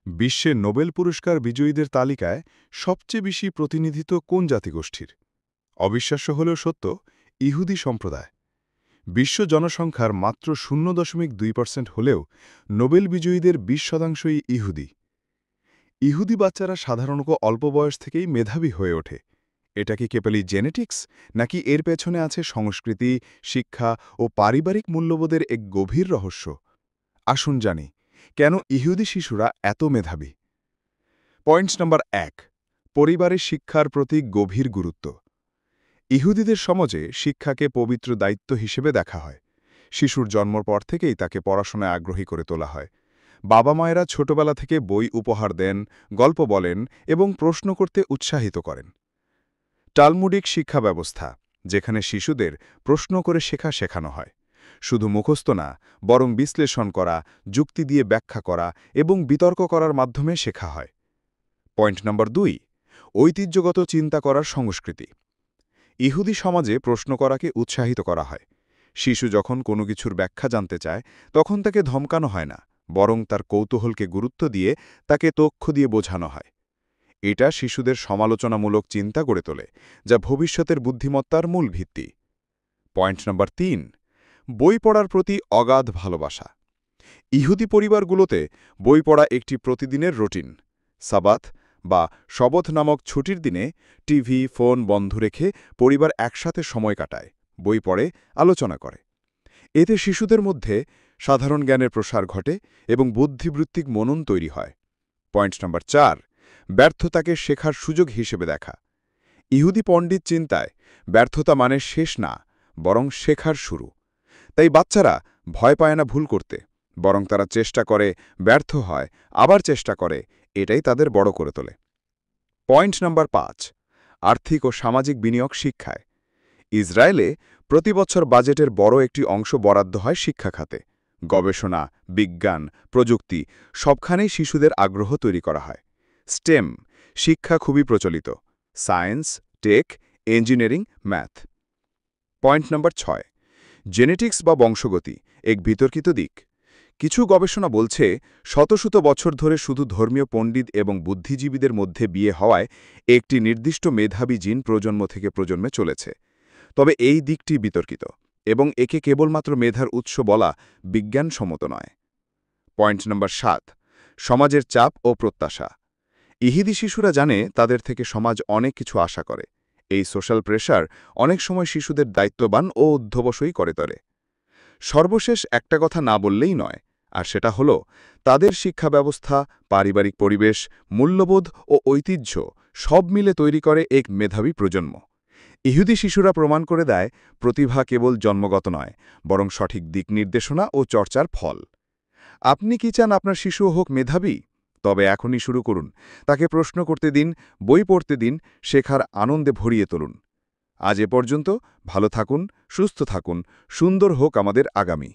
বিশ্বে নোবেল পুরস্কার বিজয়ীদের তালিকায় সবচেয়ে বেশি প্রতিনিধিত্ব কোন জাতিগোষ্ঠীর? অবিশ্বাস্য হলেও সত্য, ইহুদি সম্প্রদায়। বিশ্ব জনসংখ্যার মাত্র 0.2% হলেও নোবেল বিজয়ীদের 20%ই ইহুদি। ইহুদি বাচ্চারা সাধারণত অল্প বয়স থেকেই মেধাবী হয়ে ওঠে। এটা কি কেবলই জেনেটিক্স, নাকি এর পেছনে আছে সংস্কৃতি, শিক্ষা ও পারিবারিক মূল্যবোধের এক গভীর রহস্য? আসুন জানি, কেন ইহুদি শিশুরা এত মেধাবী। পয়েন্টস নাম্বার 1, পরিবারের শিক্ষার প্রতি গভীর গুরুত্ব। ইহুদিদের সমাজে শিক্ষাকে পবিত্র দায়িত্ব হিসেবে দেখা হয়। শিশুর জন্মর পর থেকেই তাকে পড়াশোনায় আগ্রহী করে তোলা হয়। বাবা মায়েরা ছোটবেলা থেকে বই উপহার দেন, গল্প বলেন এবং প্রশ্ন করতে উৎসাহিত করেন। টালমুডিক শিক্ষা ব্যবস্থা, যেখানে শিশুদের প্রশ্ন করে শেখানো হয়। শুধু মুখস্থ না, বরং বিশ্লেষণ করা, যুক্তি দিয়ে ব্যাখ্যা করা এবং বিতর্ক করার মাধ্যমে শেখা হয়। পয়েন্ট নাম্বার 2, ঐতিহ্যগত চিন্তা করার সংস্কৃতি। ইহুদি সমাজে প্রশ্ন করাকে উৎসাহিত করা হয়। শিশু যখন কোনো কিছুর ব্যাখ্যা জানতে চায়, তখন তাকে ধমকানো হয় না, বরং তার কৌতূহলকে গুরুত্ব দিয়ে তাকে তথ্য দিয়ে বোঝানো হয়। এটা শিশুদের সমালোচনামূলক চিন্তা গড়ে তোলে, যা ভবিষ্যতের বুদ্ধিমত্তার মূল ভিত্তি। পয়েন্ট নাম্বার 3, বই পড়ার প্রতি অগাধ ভালোবাসা। ইহুদি পরিবারগুলোতে বই পড়া একটি প্রতিদিনের রুটিন। সাবাত বা শবত নামক ছুটির দিনে টিভি, ফোন বন্ধ রেখে পরিবার একসাথে সময় কাটায়, বই পড়ে, আলোচনা করে। এতে শিশুদের মধ্যে সাধারণ জ্ঞানের প্রসার ঘটে এবং বুদ্ধিবৃত্তিক মনন তৈরি হয়। পয়েন্ট নাম্বার 4, ব্যর্থতাকে শেখার সুযোগ হিসেবে দেখা। ইহুদি পণ্ডিত চিন্তায় ব্যর্থতা মানে শেষ না, বরং শেখার শুরু। তাই বাচ্চারা ভয় পায় না ভুল করতে, বরং তারা চেষ্টা করে, ব্যর্থ হয়, আবার চেষ্টা করে। এটাই তাদের বড় করে তোলে। পয়েন্ট নাম্বার 5, আর্থিক ও সামাজিক বিনিয়োগ শিক্ষায়। ইসরায়েলে প্রতি বছর বাজেটের বড় একটি অংশ বরাদ্দ হয় শিক্ষা খাতে। গবেষণা, বিজ্ঞান, প্রযুক্তি সবখানেই শিশুদের আগ্রহ তৈরি করা হয়। স্টেম শিক্ষা খুবই প্রচলিত: science, tech, engineering, math. Point number 6, genetics বা বংশগতি, এক বিতর্কিত দিক। কিছু গবেষণা বলছে শত শত বছর ধরে শুধু ধর্মীয় পণ্ডিত এবং বুদ্ধিজীবীদের মধ্যে বিয়ে হওয়ায় একটি নির্দিষ্ট মেধাবী জিন প্রজন্ম থেকে প্রজন্মে চলেছে। তবে এই দিকটি বিতর্কিত এবং একে কেবলমাত্র মেধার উৎস বলা বিজ্ঞানসম্মত নয়। পয়েন্ট নাম্বার 7, সমাজের চাপ ও প্রত্যাশা। ইহুদি শিশুরা জানে তাদের থেকে সমাজ অনেক কিছু আশা করে। এই সোশ্যাল প্রেশার অনেক সময় শিশুদের দায়িত্ববান ও অধ্যবসায়ী করে তোলে। সর্বশেষ একটা কথা না বললেই নয়, আর সেটা হলো তাদের শিক্ষা ব্যবস্থা, পারিবারিক পরিবেশ, মূল্যবোধ ও ঐতিহ্য সব মিলে তৈরি করে এক মেধাবী প্রজন্ম। ইহুদি শিশুরা প্রমাণ করে দেয় প্রতিভা কেবল জন্মগত নয়, বরং সঠিক দিক নির্দেশনা ও চর্চার ফল। আপনি কি চান আপনার শিশুও হোক মেধাবী? তবে এখনই শুরু করুন। তাকে প্রশ্ন করতে দিন, বই পড়তে দিন, শেখার আনন্দে ভরিয়ে তুলুন। আজ এ পর্যন্ত। ভালো থাকুন, সুস্থ থাকুন, সুন্দর হোক আমাদের আগামী।